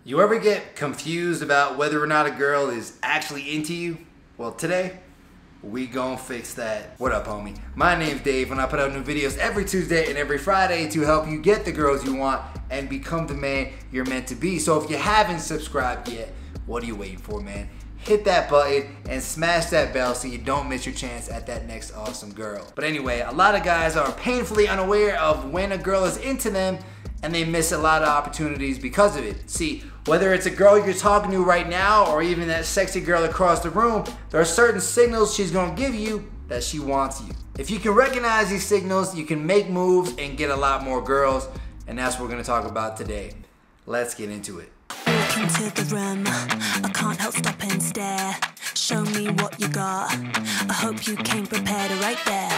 You ever get confused about whether or not a girl is actually into you? Well, today, we gon' fix that. What up, homie? My name's Dave, and I put out new videos every Tuesday and every Friday to help you get the girls you want and become the man you're meant to be. So if you haven't subscribed yet, what are you waiting for, man? Hit that button and smash that bell so you don't miss your chance at that next awesome girl. But anyway, a lot of guys are painfully unaware of when a girl is into them, and they miss a lot of opportunities because of it. See, whether it's a girl you're talking to right now or even that sexy girl across the room, there are certain signals she's gonna give you that she wants you. If you can recognize these signals, you can make moves and get a lot more girls, and that's what we're gonna talk about today. Let's get into it. Walk into the room, I can't help stop and stare. Show me what you got, I hope you came prepared right there.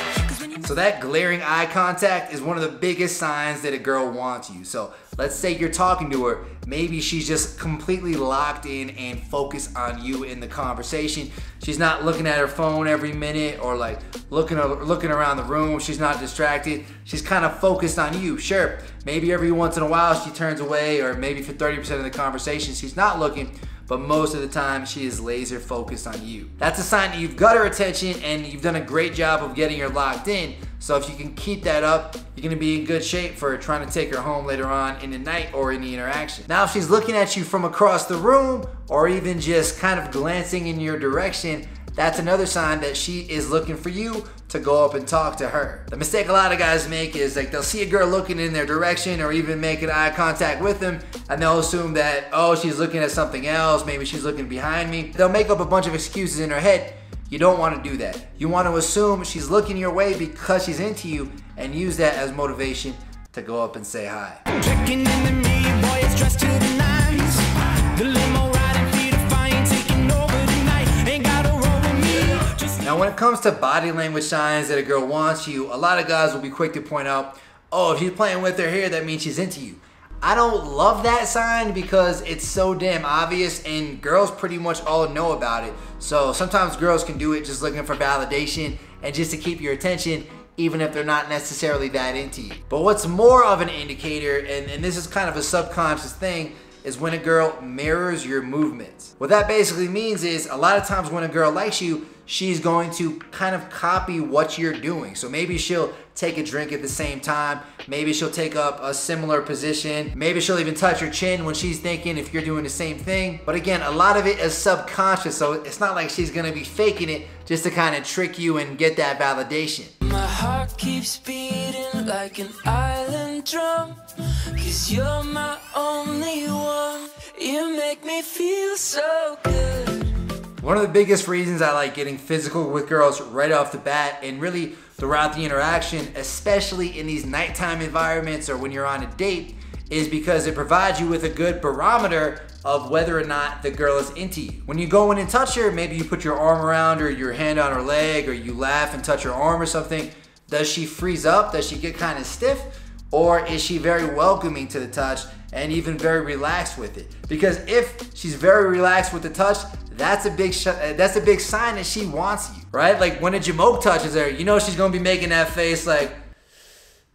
So that glaring eye contact is one of the biggest signs that a girl wants you. So let's say you're talking to her, maybe she's just completely locked in and focused on you in the conversation. She's not looking at her phone every minute or like looking around the room. She's not distracted. She's kind of focused on you. Sure, maybe every once in a while she turns away, or maybe for 30% of the conversation she's not looking, but most of the time she is laser focused on you. That's a sign that you've got her attention and you've done a great job of getting her locked in. So if you can keep that up, you're gonna be in good shape for trying to take her home later on in the night or in the interaction. Now, if she's looking at you from across the room or even just kind of glancing in your direction, that's another sign that she is looking for you to go up and talk to her. The mistake a lot of guys make is like they'll see a girl looking in their direction or even making eye contact with them, and they'll assume that, oh, she's looking at something else, maybe she's looking behind me. They'll make up a bunch of excuses in her head. You don't want to do that. You want to assume she's looking your way because she's into you and use that as motivation to go up and say hi. Checking in the mirror, boy, it's dressed to the nines. The limo riding feet of fire, taking over tonight. Ain't gotta roll with me. Now, when it comes to body language signs that a girl wants you, a lot of guys will be quick to point out, oh, if she's playing with her hair, that means she's into you. I don't love that sign because it's so damn obvious and girls pretty much all know about it. So sometimes girls can do it just looking for validation and just to keep your attention, even if they're not necessarily that into you. But what's more of an indicator, and this is kind of a subconscious thing, is when a girl mirrors your movements. What that basically means is a lot of times when a girl likes you, she's going to kind of copy what you're doing. So maybe she'll take a drink at the same time. Maybe she'll take up a similar position. Maybe she'll even touch your chin when she's thinking if you're doing the same thing. But again, a lot of it is subconscious, so it's not like she's gonna be faking it just to kind of trick you and get that validation. My heart keeps beating like an island drum, 'cause you're my only one. You make me feel so good. One of the biggest reasons I like getting physical with girls right off the bat and really throughout the interaction, especially in these nighttime environments or when you're on a date, is because it provides you with a good barometer of whether or not the girl is into you. When you go in and touch her, maybe you put your arm around her, your hand on her leg, or you laugh and touch her arm or something. Does she freeze up? Does she get kind of stiff? Or is she very welcoming to the touch and even very relaxed with it? Because if she's very relaxed with the touch, that's a big sign that she wants you, right? Like when a jamoke touches her, you know she's gonna be making that face like,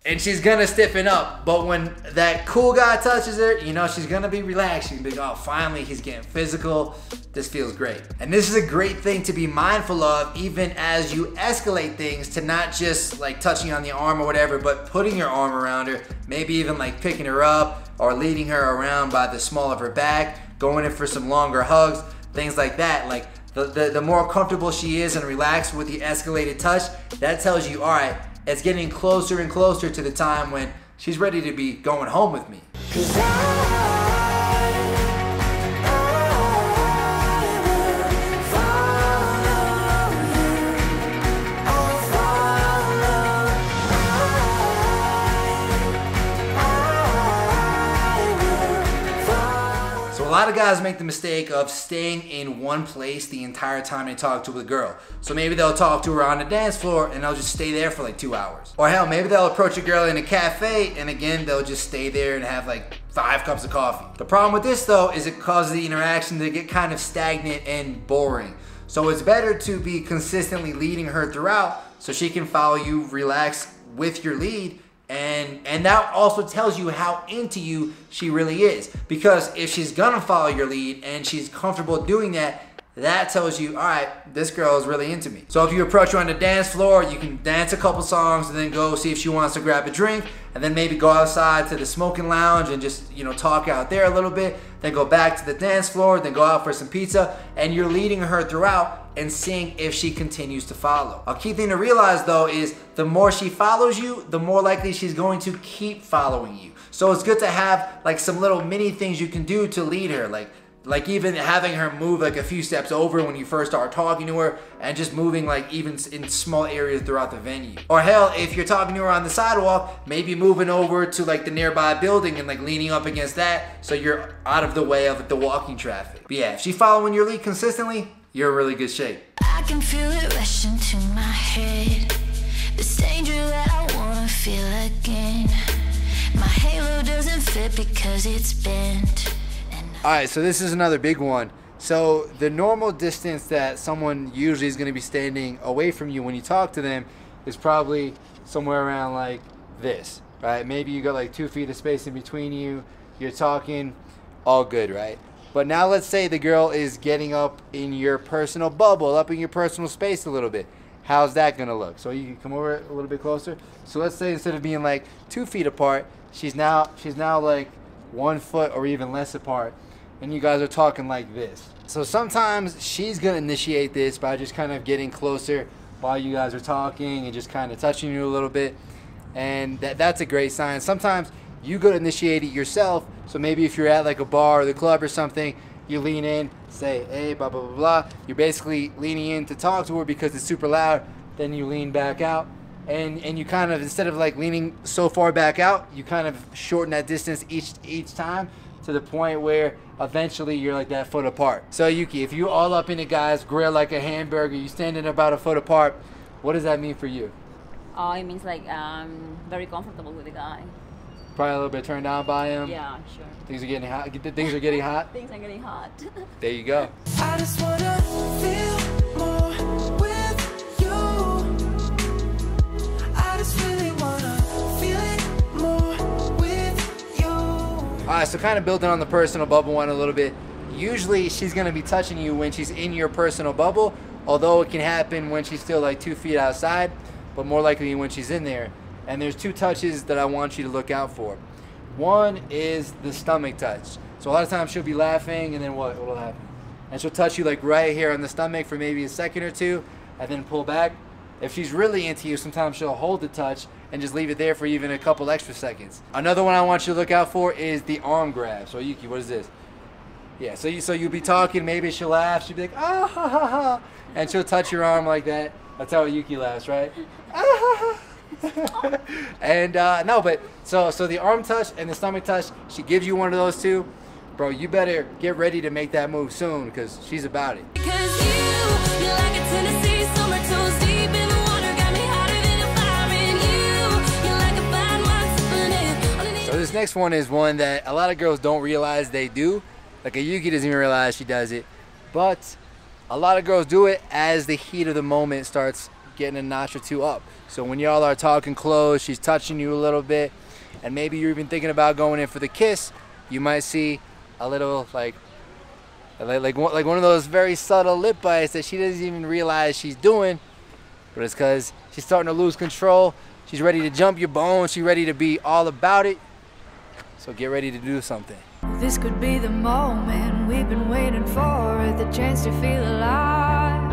and she's gonna stiffen up. But when that cool guy touches her, you know she's gonna be relaxed. She's gonna be like, oh, finally he's getting physical. This feels great. And this is a great thing to be mindful of even as you escalate things, to not just like touching on the arm or whatever, but putting your arm around her, maybe even like picking her up or leading her around by the small of her back, going in for some longer hugs, things like that. Like the more comfortable she is and relaxed with the escalated touch, that tells you, all right, it's getting closer and closer to the time when she's ready to be going home with me. A lot of guys make the mistake of staying in one place the entire time they talk to a girl. So maybe they'll talk to her on the dance floor and they'll just stay there for like 2 hours. Or hell, maybe they'll approach a girl in a cafe and again, they'll just stay there and have like 5 cups of coffee. The problem with this though is it causes the interaction to get kind of stagnant and boring. So it's better to be consistently leading her throughout so she can follow you, relax with your lead, And that also tells you how into you she really is. Because if she's gonna follow your lead and she's comfortable doing that, that tells you, all right, this girl is really into me. So if you approach her on the dance floor, you can dance a couple songs and then go see if she wants to grab a drink, and then maybe go outside to the smoking lounge and just, you know, talk out there a little bit, then go back to the dance floor, then go out for some pizza, and you're leading her throughout and seeing if she continues to follow. A key thing to realize though is the more she follows you, the more likely she's going to keep following you. So it's good to have like some little mini things you can do to lead her, like even having her move like a few steps over when you first start talking to her, and just moving like even in small areas throughout the venue. Or hell, if you're talking to her on the sidewalk, maybe moving over to like the nearby building and like leaning up against that so you're out of the way of the walking traffic. But yeah, if she's following your lead consistently, you're in really good shape. I can feel it rushing to my head, this danger that I wanna feel again. My halo doesn't fit because it's bent. Alright, so this is another big one. So the normal distance that someone usually is going to be standing away from you when you talk to them is probably somewhere around like this, right? Maybe you got like 2 feet of space in between you, you're talking, all good, right? But now let's say the girl is getting up in your personal bubble, up in your personal space a little bit. How's that going to look? So you can come over a little bit closer. So let's say instead of being like 2 feet apart, she's now like 1 foot or even less apart. And you guys are talking like this. So sometimes she's gonna initiate this by just kind of getting closer while you guys are talking and just kind of touching you a little bit. And that's a great sign. Sometimes you go to initiate it yourself. So maybe if you're at like a bar or the club or something, you lean in, say, hey, blah, blah, blah, blah. You're basically leaning in to talk to her because it's super loud. Then you lean back out. And you kind of, instead of like leaning so far back out, you kind of shorten that distance each time, to the point where eventually you're like that foot apart. So Yuki, if you all up in a guy's grill like a hamburger, you standing about a foot apart, what does that mean for you? Oh, it means like very comfortable with the guy. Probably a little bit turned on by him. Yeah, sure. Things are getting hot. Things are getting hot. Things are getting hot. There you go. I just wanna feel more with you. I just really wanna feel it more with you. Alright, so kind of building on the personal bubble one a little bit. Usually she's going to be touching you when she's in your personal bubble, although it can happen when she's still like 2 feet outside, but more likely when she's in there. And there's 2 touches that I want you to look out for. One is the stomach touch. So a lot of times she'll be laughing, and then what'll happen? And she'll touch you like right here on the stomach for maybe a second or two, and then pull back. If she's really into you, sometimes she'll hold the touch and just leave it there for even a couple extra seconds. Another one I want you to look out for is the arm grab. So Yuki, what is this? Yeah, so you'll be talking, maybe she'll laugh, she'll be like, ah ha ha ha, and she'll touch your arm like that. That's how Yuki laughs, right? Ah ha ha. And no, but so the arm touch and the stomach touch, she gives you one of those two, bro, you better get ready to make that move soon, because she's about it. Because you're like a Tennessee summer, toes deep in the water, got me hotter than a fire in you. You're like a fine wine sipping. So this next one is one that a lot of girls don't realize they do. Like a Yuki doesn't even realize she does it, but a lot of girls do it as the heat of the moment starts getting a notch or two up. So when y'all are talking close, she's touching you a little bit, and maybe you're even thinking about going in for the kiss, you might see a little like one of those very subtle lip bites that she doesn't even realize she's doing, but it's because she's starting to lose control. She's ready to jump your bones. She's ready to be all about it. So get ready to do something. This could be the moment we've been waiting for, the chance to feel alive.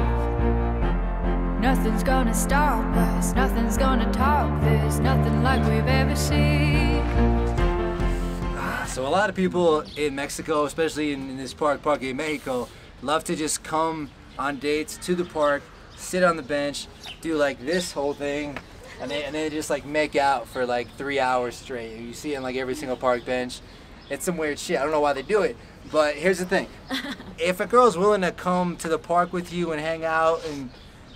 Nothing's gonna stop us, nothing's gonna top this, nothing like we've ever seen. So a lot of people in Mexico, especially in this Parque Mexico, love to just come on dates to the park, sit on the bench, do like this whole thing, and they just like make out for like 3 hours straight. You see it in like every single park bench. It's some weird shit. I don't know why they do it, but here's the thing. If a girl's willing to come to the park with you and hang out and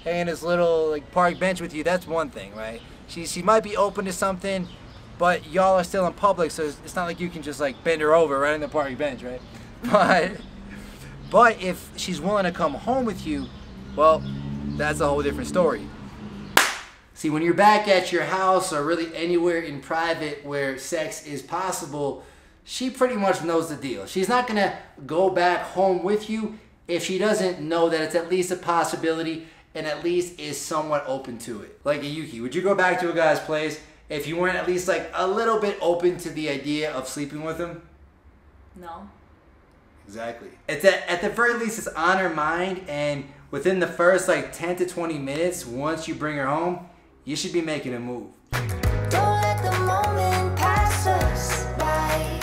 hang in this little like park bench with you, that's one thing, right? She might be open to something, but y'all are still in public, so it's not like you can just like bend her over right on the park bench, right? But if she's willing to come home with you, well, that's a whole different story. See, when you're back at your house or really anywhere in private where sex is possible, she pretty much knows the deal. She's not gonna go back home with you if she doesn't know that it's at least a possibility and at least is somewhat open to it. Like a Yuki, would you go back to a guy's place if you weren't at least like a little bit open to the idea of sleeping with him? No. Exactly. At the very least, it's on her mind, and within the first like 10 to 20 minutes, once you bring her home, you should be making a move. Don't let the moment pass us by.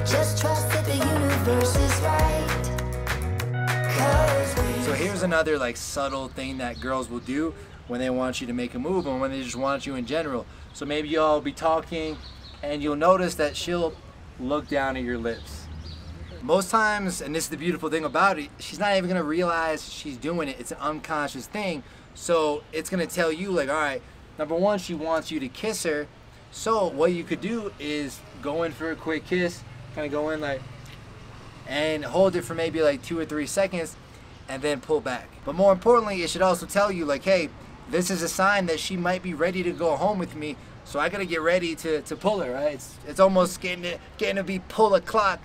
Just trust that the universe is right. 'Cause we So here's another like subtle thing that girls will do when they want you to make a move or when they just want you in general. So maybe y'all be talking and you'll notice that she'll look down at your lips. Most times, and this is the beautiful thing about it, she's not even gonna realize she's doing it. It's an unconscious thing. So it's gonna tell you like, all right, number one, she wants you to kiss her. So what you could do is go in for a quick kiss, kind of go in like, and hold it for maybe like 2 or 3 seconds and then pull back. But more importantly, it should also tell you like, hey, this is a sign that she might be ready to go home with me. So I gotta get ready to pull her, right? It's almost getting to be pull o'clock.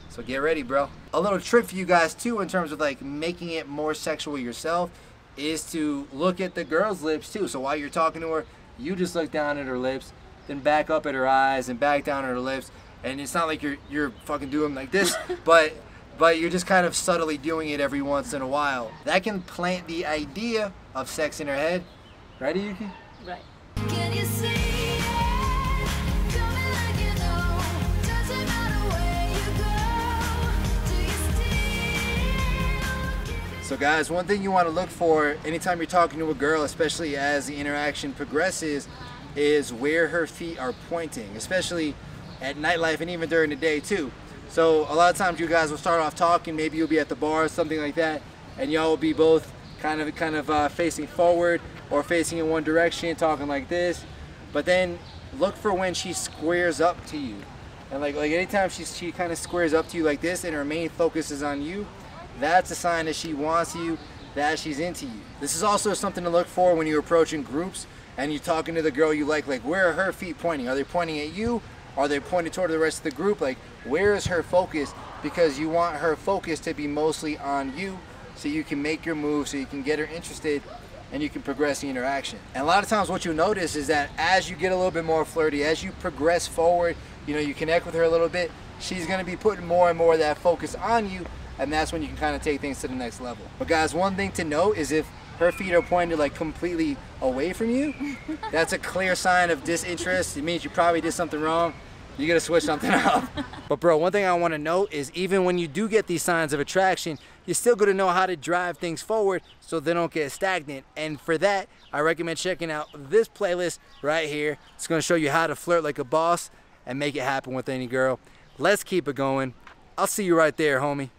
So get ready, bro. A little trick for you guys too in terms of like making it more sexual yourself is to look at the girl's lips too. So while you're talking to her, you just look down at her lips, then back up at her eyes and back down at her lips. And it's not like you're fucking doing like this, but you're just kind of subtly doing it every once in a while. That can plant the idea of sex in her head. Right, Yuki? Right. Can you see it? Coming like you know. Doesn't matter where you go. Do you still? So guys, one thing you want to look for anytime you're talking to a girl, especially as the interaction progresses, is where her feet are pointing, especially at nightlife and even during the day too. So a lot of times you guys will start off talking, maybe you'll be at the bar or something like that, and y'all will be both kind of facing forward or facing in one direction, talking like this. But then look for when she squares up to you. And like anytime she kind of squares up to you like this and her main focus is on you, that's a sign that she wants you, that she's into you. This is also something to look for when you're approaching groups and you're talking to the girl you like where are her feet pointing? Are they pointing at you? Are they pointed toward the rest of the group? Like, where is her focus? Because you want her focus to be mostly on you so you can make your move, so you can get her interested and you can progress the interaction. And a lot of times what you'll notice is that as you get a little bit more flirty, as you progress forward, you connect with her a little bit, she's gonna be putting more and more of that focus on you, and that's when you can kind of take things to the next level. But guys, one thing to note is if her feet are pointed like completely away from you, that's a clear sign of disinterest. It means you probably did something wrong. You gotta switch something up. But bro, one thing I wanna note is even when you do get these signs of attraction, you're still gonna know how to drive things forward so they don't get stagnant. And for that, I recommend checking out this playlist right here. It's gonna show you how to flirt like a boss and make it happen with any girl. Let's keep it going. I'll see you right there, homie.